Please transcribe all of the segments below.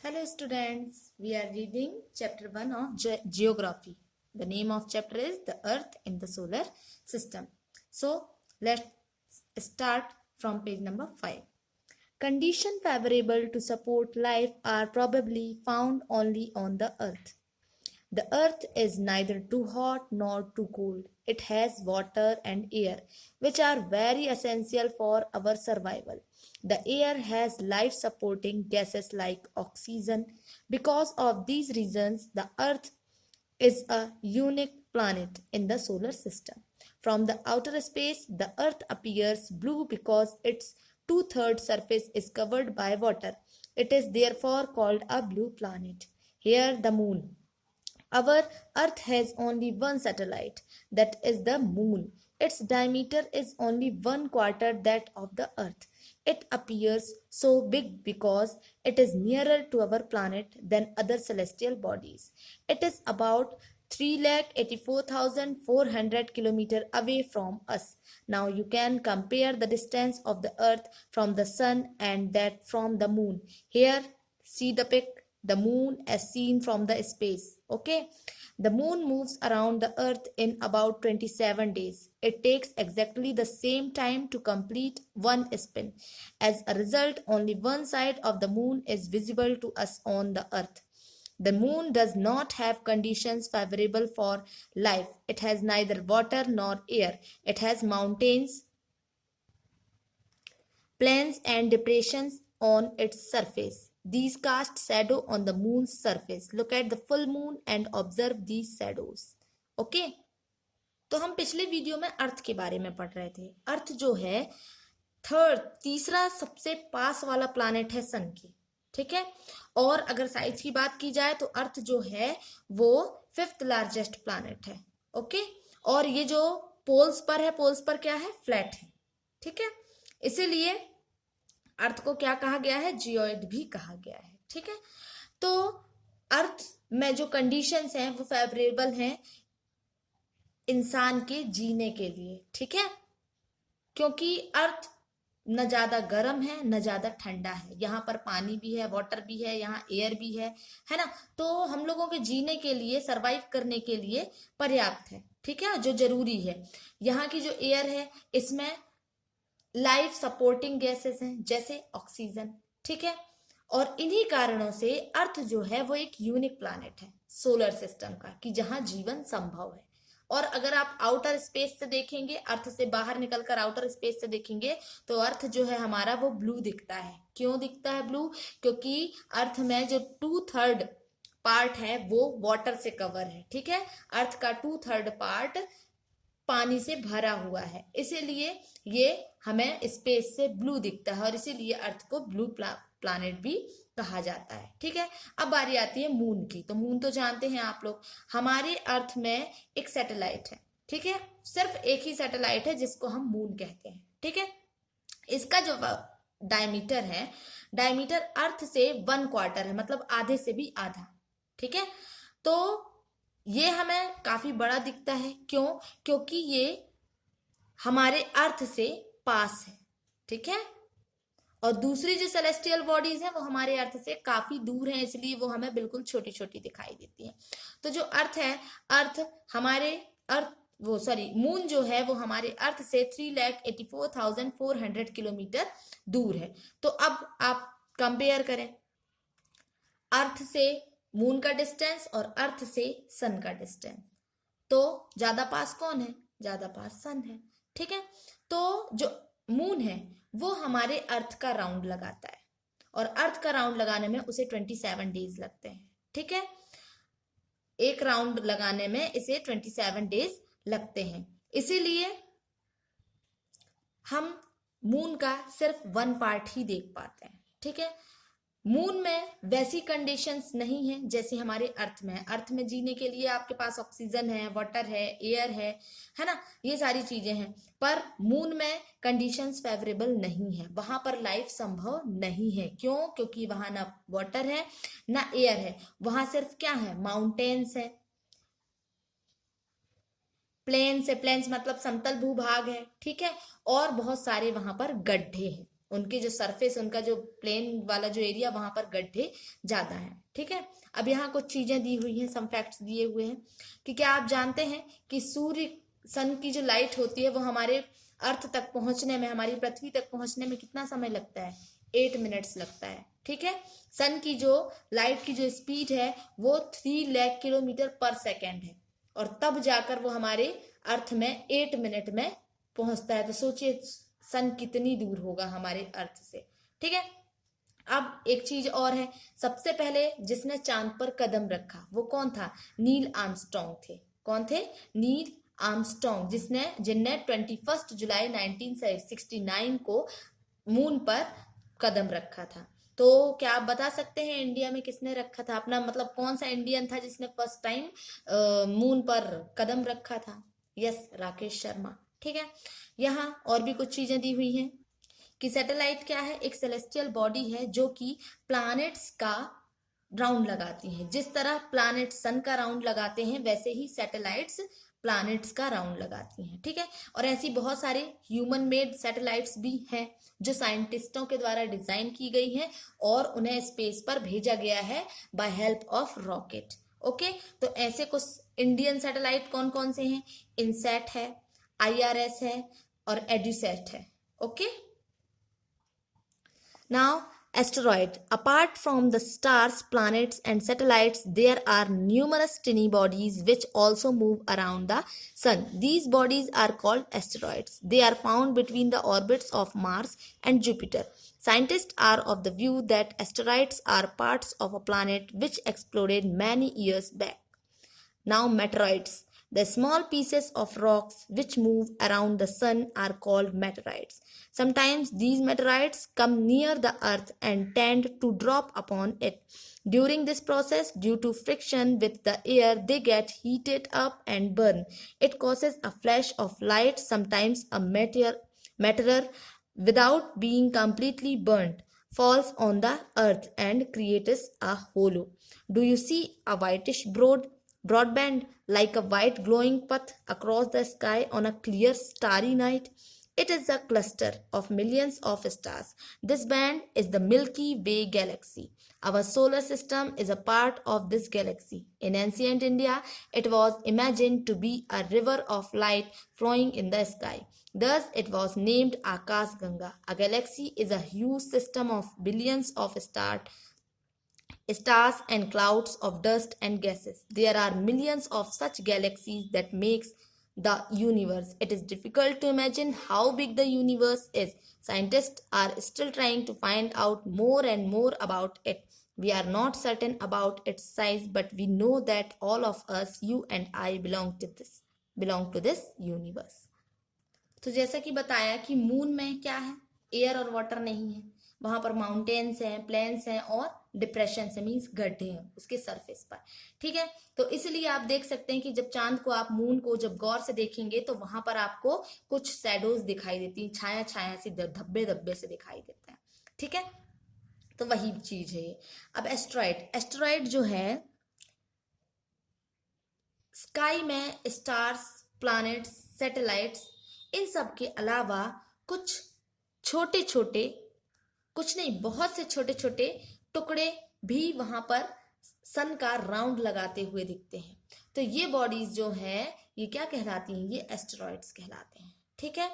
Hello students, we are reading chapter 1 of Geography. The name of chapter is the Earth in the Solar System. So let's start from page number 5. Conditions favorable to support life are probably found only on the Earth. The Earth is neither too hot nor too cold. It has water and air, which are very essential for our survival. The air has life supporting gases like oxygen. Because of these reasons, the Earth is a unique planet in the solar system. From the outer space, the Earth appears blue because its two-thirds surface is covered by water. It is therefore called a blue planet. Here, the moon. Our Earth has only one satellite, that is the Moon. Its diameter is only 1/4 that of the Earth. It appears so big because it is nearer to our planet than other celestial bodies. It is about 3,84,400 km away from us. Now you can compare the distance of the Earth from the Sun and that from the Moon. Here, see the pic. The moon as seen from the space. Okay, the moon moves around the earth in about 27 days. It takes exactly the same time to complete one spin. As a result, only one side of the moon is visible to us on the earth. The moon does not have conditions favorable for life. It has neither water nor air. It has mountains, plains and depressions on its surface. These cast shadow on the moon's surface. Look at the full moon and observe these shadows. Okay? तो हम पिछले video में अर्थ के बारे में पढ़ रहे थे. अर्थ जो है तीसरा सबसे पास वाला प्लैनेट है सन के. ठीक है. और अगर साइज की बात की जाए तो अर्थ जो है वो 5th लार्जेस्ट प्लैनेट है. ओके. और ये जो पोल्स पर है, पोल्स पर क्या है? फ्लैट है. ठीक है. इसीलिए अर्थ को क्या कहा गया है? जियोइड भी कहा गया है. ठीक है. तो अर्थ में जो कंडीशंस हैं वो फेवरेबल हैं इंसान के जीने के लिए. ठीक है. क्योंकि अर्थ न ज्यादा गर्म है न ज्यादा ठंडा है. यहाँ पर पानी भी है, वाटर भी है, यहाँ एयर भी है ना. तो हम लोगों के जीने के लिए, सरवाइव करने के लिए पर्याप्त है. ठीक है. जो जरूरी है. यहाँ की जो एयर है इसमें लाइफ सपोर्टिंग गैसेस हैं जैसे ऑक्सीजन. ठीक है. और इन्हीं कारणों से अर्थ जो है वो एक यूनिक प्लैनेट है सोलर सिस्टम का, कि जहां जीवन संभव है. और अगर आप आउटर स्पेस से देखेंगे, अर्थ से बाहर निकलकर आउटर स्पेस से देखेंगे तो अर्थ जो है हमारा वो ब्लू दिखता है. क्यों दिखता है ब्लू? क्योंकि अर्थ में जो 2/3 पार्ट है वो वाटर से कवर है. ठीक है. अर्थ का 2/3 पार्ट पानी से भरा हुआ है. इसीलिए ये हमें स्पेस से ब्लू दिखता है और इसीलिए अर्थ को ब्लू प्लैनेट भी कहा जाता है. ठीक है. अब बारी आती है मून की. तो मून तो जानते हैं आप लोग. हमारे अर्थ में एक सैटेलाइट है. ठीक है. सिर्फ एक ही सैटेलाइट है जिसको हम मून कहते हैं. ठीक है. इसका जो डायमीटर है, डायमीटर अर्थ से 1/4 है, मतलब आधे से भी आधा. ठीक है. तो ये हमें काफी बड़ा दिखता है. क्यों? क्योंकि ये हमारे अर्थ से पास है. ठीक है. और दूसरी जो सेलेस्टियल बॉडीज हैं वो हमारे अर्थ से काफी दूर हैं, इसलिए वो हमें बिल्कुल छोटी छोटी दिखाई देती हैं. तो जो अर्थ है, मून जो है वो हमारे अर्थ से 3,84,400 किलोमीटर दूर है. तो अब आप कंपेयर करें अर्थ से मून का डिस्टेंस और अर्थ से सन का डिस्टेंस. तो ज्यादा पास कौन है? ज्यादा पास सन है. ठीक है. तो जो मून है वो हमारे अर्थ का राउंड लगाता है और अर्थ का राउंड लगाने में उसे 27 डेज लगते हैं. ठीक है. एक राउंड लगाने में इसे 27 डेज लगते हैं. इसीलिए हम मून का सिर्फ 1 पार्ट ही देख पाते हैं. ठीक है. मून में वैसी कंडीशंस नहीं है जैसे हमारे अर्थ में है. अर्थ में जीने के लिए आपके पास ऑक्सीजन है, वाटर है, एयर है ना. ये सारी चीजें हैं. पर मून में कंडीशंस फेवरेबल नहीं है. वहां पर लाइफ संभव नहीं है. क्यों? क्योंकि वहां ना वाटर है ना एयर है. वहां सिर्फ क्या है? माउंटेन्स है, प्लेन्स है. प्लेन्स मतलब समतल भूभाग है. ठीक है. और बहुत सारे वहां पर गड्ढे हैं. उनके जो सरफेस, उनका जो प्लेन वाला जो एरिया, वहां पर गड्ढे ज्यादा हैं। ठीक है, अब यहाँ कुछ चीजें दी हुई हैं, सम फैक्ट्स दिए हुए हैं कि क्या आप जानते हैं कि सन की जो लाइट होती है वो हमारे अर्थ तक पहुंचने में, हमारी पृथ्वी तक पहुंचने में कितना समय लगता है? 8 मिनट्स लगता है। ठीक है, सन की जो लाइट की जो स्पीड है वो 3 लाख किलोमीटर पर सेकेंड है, और तब जाकर वो हमारे अर्थ में 8 मिनट में पहुंचता है। तो सोचिए सन कितनी दूर होगा हमारे अर्थ से। ठीक है, अब एक चीज और है, सबसे पहले जिसने चांद पर कदम रखा वो कौन था? नील आर्मस्ट्रॉन्ग थे। कौन थे? नील आर्मस्ट्रॉन्ग, जिनने 21 जुलाई 1969 को मून पर कदम रखा था। तो क्या आप बता सकते हैं इंडिया में किसने रखा था अपना, मतलब कौन सा इंडियन था जिसने फर्स्ट टाइम मून पर कदम रखा था? यस, राकेश शर्मा। ठीक है, यहाँ और भी कुछ चीजें दी हुई हैं कि सैटेलाइट क्या है? एक सेलेस्टियल बॉडी है जो कि प्लैनेट्स का राउंड लगाती हैं। जिस तरह प्लैनेट सन का राउंड लगाते हैं वैसे ही सैटेलाइट्स प्लैनेट्स का राउंड लगाती हैं। ठीक है, और ऐसी बहुत सारे ह्यूमन मेड सैटेलाइट्स भी हैं जो साइंटिस्टों के द्वारा डिजाइन की गई हैं और उन्हें स्पेस पर भेजा गया है by help of rocket. Okay, तो ऐसे कुछ इंडियन सैटेलाइट कौन कौन से हैं? इनसैट है, IRS है और एड्यूसैट है। Okay, now, asteroid. Apart from the stars, planets, and satellites, there are numerous tiny bodies which also move around the sun. These bodies are called asteroids. They are found between the orbits of Mars and Jupiter. Scientists are of the view that asteroids are parts of a planet which exploded many years back. Now, meteoroids. The small pieces of rocks which move around the sun are called meteorites. Sometimes these meteorites come near the earth and tend to drop upon it. During this process, due to friction with the air, they get heated up and burn. It causes a flash of light, sometimes a meteor without being completely burnt falls on the earth and creates a hollow. Do you see a whitish broadband like a white glowing path across the sky on a clear starry night? It is a cluster of millions of stars. This band is the Milky Way galaxy. Our solar system is a part of this galaxy. In ancient India, it was imagined to be a river of light flowing in the sky. Thus, it was named Akash Ganga. A galaxy is a huge system of billions of stars and clouds of dust and gases. There are millions of such galaxies that makes the universe. It is difficult to imagine how big the universe is. Scientists are still trying to find out more and more about it. We are not certain about its size, but we know that all of us, you and I, belong to this universe. तो जैसा कि बताया कि moon में क्या है? Air और water नहीं है, वहां पर माउंटेन्स हैं, प्लेन्स हैं और डिप्रेशन है, मीन्स गड्ढे हैं उसके सरफेस पर। ठीक है, तो इसलिए आप देख सकते हैं कि जब चांद को, आप मून को जब गौर से देखेंगे तो वहां पर आपको कुछ शैडोज दिखाई देती हैं, छाया छाया सी, धब्बे धब्बे से दिखाई देते हैं। ठीक है, तो वही चीज है। अब एस्टेरॉइड जो है, स्काई में स्टार्स, प्लैनेट्स, सैटेलाइट्स, इन सब के अलावा कुछ छोटे छोटे, कुछ नहीं, बहुत से छोटे छोटे टुकड़े भी वहां पर सन का राउंड लगाते हुए दिखते हैं। तो ये बॉडीज जो है ये क्या कहलाती हैं? ये एस्टेरॉइड्स कहलाते हैं। ठीक है,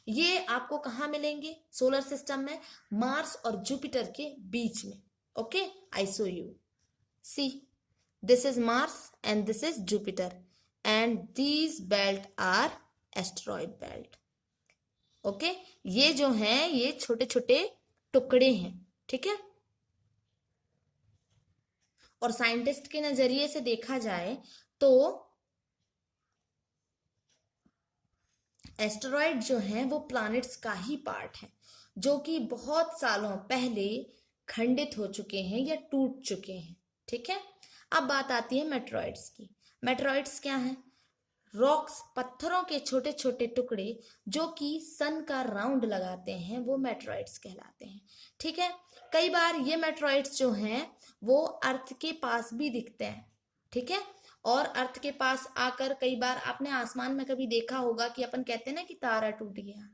ये आपको कहाँ मिलेंगे? सोलर सिस्टम में मार्स और जुपिटर के बीच में। Okay, I show you. See, this is Mars and this is Jupiter and these belt are asteroid belt. Okay, ये जो हैं ये छोटे छोटे टुकड़े हैं। ठीक है, और साइंटिस्ट के नजरिए से देखा जाए तो एस्टेरॉइड जो हैं वो प्लैनेट्स का ही पार्ट है, जो कि बहुत सालों पहले खंडित हो चुके हैं या टूट चुके हैं। ठीक है, अब बात आती है मेटेरॉइड्स की। मेटेरॉइड्स क्या हैं? रॉक्स, पत्थरों के छोटे छोटे टुकड़े जो कि सन का राउंड लगाते हैं, वो मेटेरॉइड्स कहलाते हैं। ठीक है, कई बार ये मेटेरॉइड्स जो हैं वो अर्थ के पास भी दिखते हैं। ठीक है, और अर्थ के पास आकर कई बार आपने आसमान में कभी देखा होगा कि अपन कहते हैं ना कि तारा टूट गया,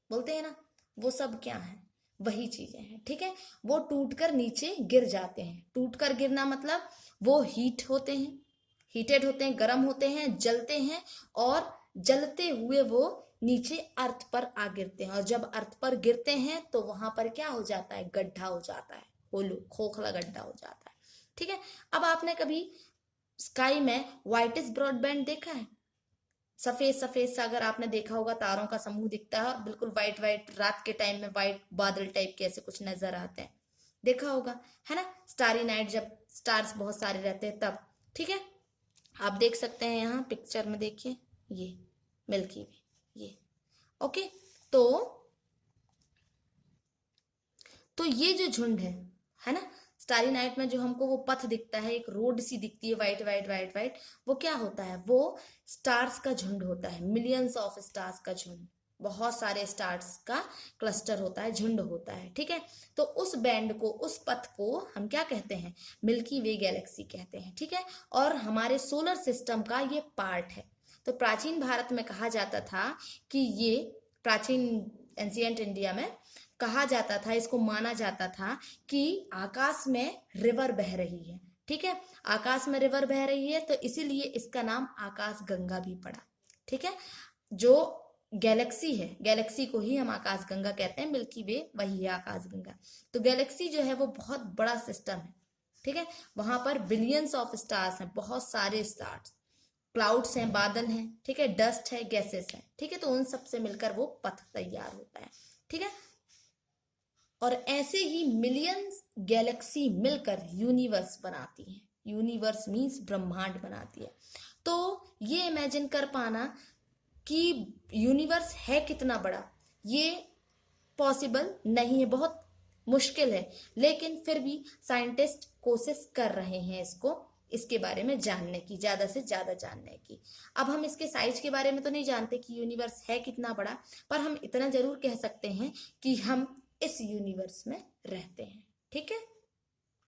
बोलते हैं ना, वो सब क्या है? वही चीजें हैं, ठीक है। वो टूटकर नीचे गिर जाते हैं। टूटकर गिरना मतलब वो हीट होते हैं, हीटेड होते हैं, गर्म होते हैं, जलते हैं, और जलते हुए वो नीचे अर्थ पर आ गिरते हैं। और जब अर्थ पर गिरते हैं तो वहां पर क्या हो जाता है, गड्ढा हो जाता है, होलो खोखला गड्ढा हो जाता है, ठीक है। अब आपने कभी स्काई में व्हाइटिश ब्रॉडबैंड देखा है? सफेद सफेद सा अगर आपने देखा होगा, तारों का समूह दिखता है और बिल्कुल व्हाइट व्हाइट, रात के टाइम में व्हाइट बादल टाइप के ऐसे कुछ नजर आते हैं, देखा होगा, है ना। स्टारी नाइट, जब स्टार्स बहुत सारे रहते हैं तब, ठीक है। आप देख सकते हैं यहाँ पिक्चर में, देखिए ये मिल्की वे, ये ओके। तो ये जो झुंड है ना, स्टारी नाइट में जो हमको वो पथ दिखता है, एक रोड सी दिखती है वाइट वाइट वाइट वाइट, वो क्या होता है, वो स्टार्स का झुंड होता है, मिलियंस ऑफ स्टार्स का झुंड, बहुत सारे स्टार्स का क्लस्टर होता है, झुंड होता है, ठीक है। तो उस बैंड को, उस पथ को हम क्या कहते हैं, मिल्की वे गैलेक्सी कहते हैं, ठीक है। और हमारे सोलर सिस्टम का ये पार्ट है। तो प्राचीन भारत में कहा जाता था कि ये, प्राचीन एंशिएंट इंडिया में कहा जाता था, इसको माना जाता था कि आकाश में रिवर बह रही है, ठीक है। आकाश में रिवर बह रही है तो इसीलिए इसका नाम आकाश गंगा भी पड़ा, ठीक है। जो गैलेक्सी है, गैलेक्सी को ही हम आकाश गंगा कहते हैं, मिल्की वे वही है आकाश गंगा। तो गैलेक्सी जो है वो बहुत बड़ा सिस्टम है, ठीक है। वहां पर बिलियंस ऑफ स्टार्स हैं, बहुत सारे स्टार्स, क्लाउड्स हैं, बादल हैं, ठीक है, डस्ट है, गैसेस है, ठीक है। तो उन सब से मिलकर वो पथ तैयार होता है, ठीक है। और ऐसे ही मिलियंस गैलेक्सी मिलकर यूनिवर्स बनाती हैं। यूनिवर्स मीन्स ब्रह्मांड बनाती है। तो ये इमेजिन कर पाना कि यूनिवर्स है कितना बड़ा, ये पॉसिबल नहीं है, बहुत मुश्किल है। लेकिन फिर भी साइंटिस्ट कोशिश कर रहे हैं इसके बारे में जानने की, ज्यादा से ज्यादा जानने की। अब हम इसके साइज के बारे में तो नहीं जानते कि यूनिवर्स है कितना बड़ा, पर हम इतना जरूर कह सकते हैं कि हम इस यूनिवर्स में रहते हैं, ठीक है।